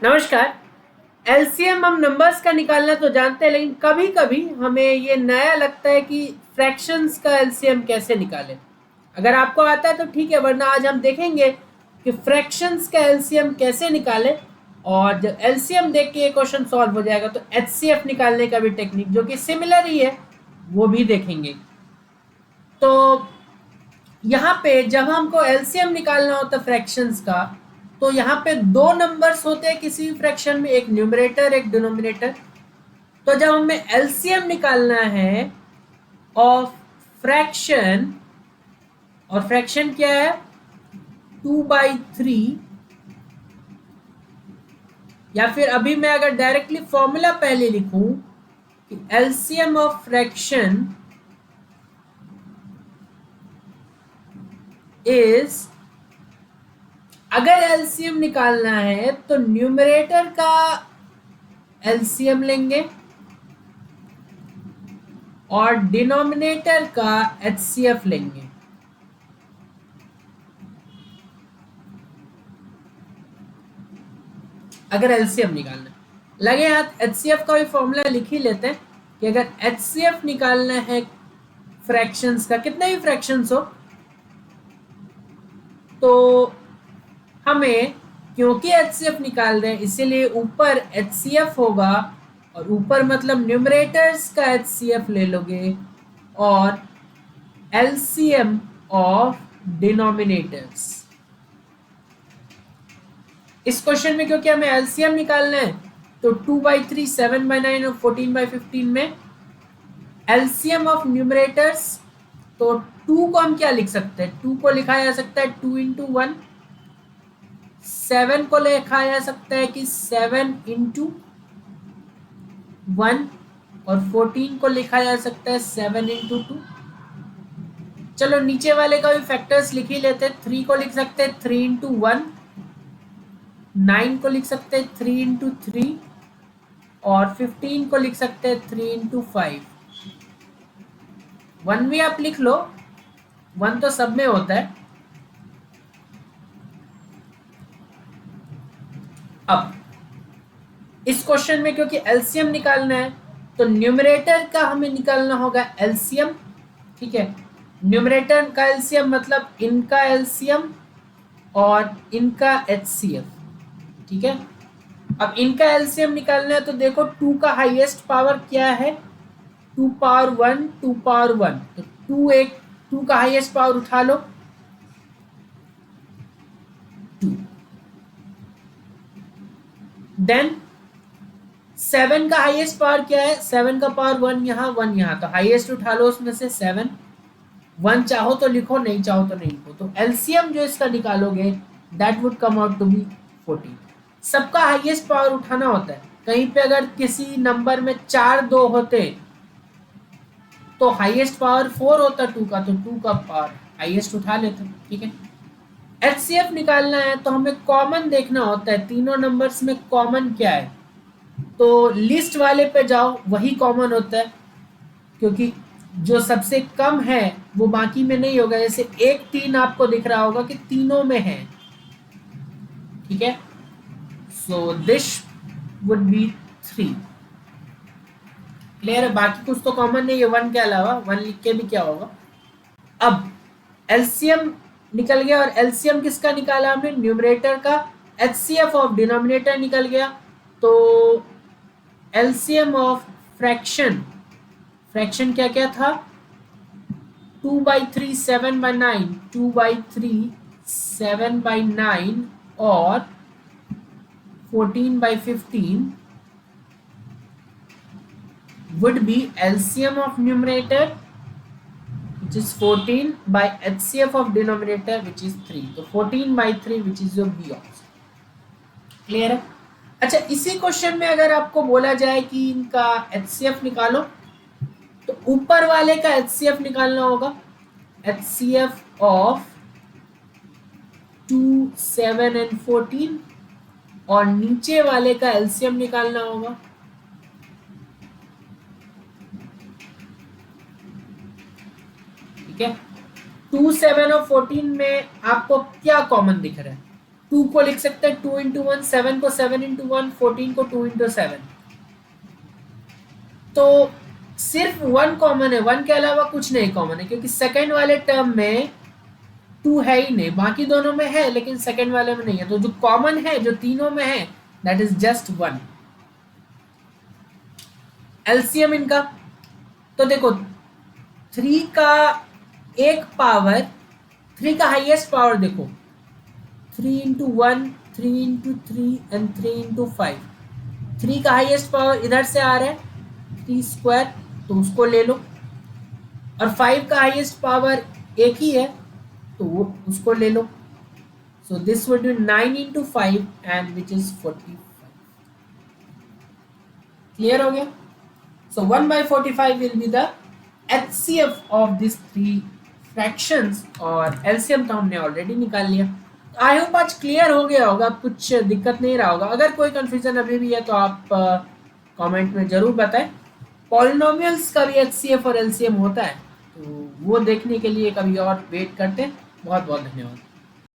नमस्कार। एलसीएम हम नंबर्स का निकालना तो जानते हैं, लेकिन कभी कभी हमें ये नया लगता है कि फ्रैक्शंस का एलसीएम कैसे निकालें। अगर आपको आता है तो ठीक है, वरना आज हम देखेंगे कि फ्रैक्शंस का एलसीएम कैसे निकालें। और जब एलसीएम देख के ये क्वेश्चन सॉल्व हो जाएगा तो एचसीएफ निकालने का भी टेक्निक जो कि सिमिलर ही है वो भी देखेंगे। तो यहाँ पे जब हमको एलसीएम निकालना होता है फ्रैक्शंस का, तो यहाँ पे दो नंबर्स होते हैं किसी भी फ्रैक्शन में, एक न्यूमरेटर एक डिनोमिनेटर। तो जब हमें एलसीएम निकालना है ऑफ फ्रैक्शन, और फ्रैक्शन क्या है 2/3, या फिर अभी मैं अगर डायरेक्टली फॉर्मूला पहले लिखूं कि एलसीएम ऑफ फ्रैक्शन इज, अगर एलसीएम निकालना है तो न्यूमरेटर का एलसीएम लेंगे और डिनोमिनेटर का एचसीएफ लेंगे। अगर एलसीएम निकालना है, लगे हाथ एचसीएफ का भी फॉर्मूला लिख ही लेते हैं कि अगर एचसीएफ निकालना है फ्रैक्शंस का, कितने भी फ्रैक्शंस हो, तो हमें, क्योंकि एचसीएफ निकाल रहे हैं इसीलिए ऊपर एचसीएफ होगा, और ऊपर मतलब न्यूमरेटर्स का एचसीएफ ले लोगे और एलसीएम ऑफ डिनोमिनेटर्स। इस क्वेश्चन में क्योंकि हमें एलसीएम निकालना है तो 2/3, 7/9 और 14/15 में एलसीएम ऑफ न्यूमरेटर्स, तो 2 को हम क्या लिख सकते हैं, 2 को लिखा जा सकता है 2 इंटू 1। 7 को लिखा जा सकता है कि 7 इंटू 1, और 14 को लिखा जा सकता है 7 इंटू 2। चलो नीचे वाले का भी फैक्टर्स लिख ही लेते हैं। 3 को लिख सकते हैं 3 इंटू 1, 9 को लिख सकते हैं 3 इंटू 3, और 15 को लिख सकते हैं 3 इंटू 5। 1 भी आप लिख लो, 1 तो सब में होता है। अब इस क्वेश्चन में क्योंकि एलसीएम निकालना है तो न्यूमरेटर का हमें निकालना होगा एलसीएम। ठीक है, न्यूमरेटर का एलसीएम मतलब इनका एलसीएम और इनका एचसीएफ। ठीक है, अब इनका एलसीएम निकालना है तो देखो 2 का हाईएस्ट पावर क्या है, 2 पावर 1, 2 पावर 1, तो 2 का हाईएस्ट पावर उठा लो 2। देन 7 का हाईएस्ट पावर क्या है, 7 का पावर 1 यहाँ 1 यहाँ, तो हाईएस्ट उठा लो उसमें से 7। 1 चाहो तो लिखो, नहीं चाहो तो नहीं लिखो। तो एलसीएम जो इसका निकालोगे that would come out to be 14। सबका हाईएस्ट पावर उठाना होता है। कहीं पे अगर किसी नंबर में 4 2 होते तो हाईएस्ट पावर 4 होता 2 का, तो 2 का पावर हाईएस्ट उठा लेते। ठीक है, एचसीएफ निकालना है तो हमें कॉमन देखना होता है, तीनों नंबर्स में कॉमन क्या है, तो लिस्ट वाले पे जाओ, वही कॉमन होता है, क्योंकि जो सबसे कम है वो बाकी में नहीं होगा। जैसे 1 3 आपको दिख रहा होगा कि तीनों में है। ठीक है, सो दिस वुड बी 3। क्लियर है, बाकी कुछ तो कॉमन नहीं है 1 के अलावा, 1 लिख के भी क्या होगा। अब एलसीएम निकल गया, और एलसीएम किसका निकाला हमने, न्यूमरेटर का। एचसीएफ ऑफ डिनोमिनेटर निकल गया, तो एलसीएम ऑफ फ्रैक्शन, फ्रैक्शन क्या क्या था, 2/3, 7/9, 2/3, 7/9 और 14/15 would be LCM of numerator which is 14 by HCF of denominator which is 3, तो 14/3 which is your B option। Clear है। अच्छा, इसी क्वेश्चन में अगर आपको बोला जाए कि इनका HCF निकालो, तो ऊपर वाले का HCF निकालना होगा, HCF ऑफ 2, 7 and 14, और नीचे वाले का एलसीएम निकालना होगा। ठीक है, 2, 7 और 14 में आपको क्या कॉमन दिख रहा है, 2 को लिख सकते हैं 2 इंटू 1, 7 को 7 इंटू 1, 14 को 2 इंटू 7। तो सिर्फ 1 कॉमन है, 1 के अलावा कुछ नहीं कॉमन है, क्योंकि सेकेंड वाले टर्म में 2 है ही नहीं, बाकी दोनों में है लेकिन सेकेंड वाले में नहीं है। तो जो कॉमन है जो तीनों में है दैट इज जस्ट 1। एलसीएम इनका, तो देखो 3 का एक पावर, 3 का हाईएस्ट पावर देखो 3 इंटू 1, 3 इंटू 3 एंड 3 इंटू 5। 3 का हाईएस्ट पावर इधर से आ रहा है 3 स्क्वायर, तो उसको ले लो। और 5 का हाईएस्ट पावर एक ही है तो वो उसको ले लो। So this would be 9 into 5 and which is 45। Clear हो गया? So 1/45 will be the HCF of this 3 fractions, और एलसीएम तो हमने ऑलरेडी निकाल लिया। आई होप आज क्लियर हो गया होगा, कुछ दिक्कत नहीं रहा होगा। अगर कोई कंफ्यूजन अभी भी है तो आप कमेंट में जरूर बताएं। पॉलिनोमियल्स का भी HCF और LCM होता है, तो वो देखने के लिए कभी और वेट करते हैं। बहुत बहुत धन्यवाद।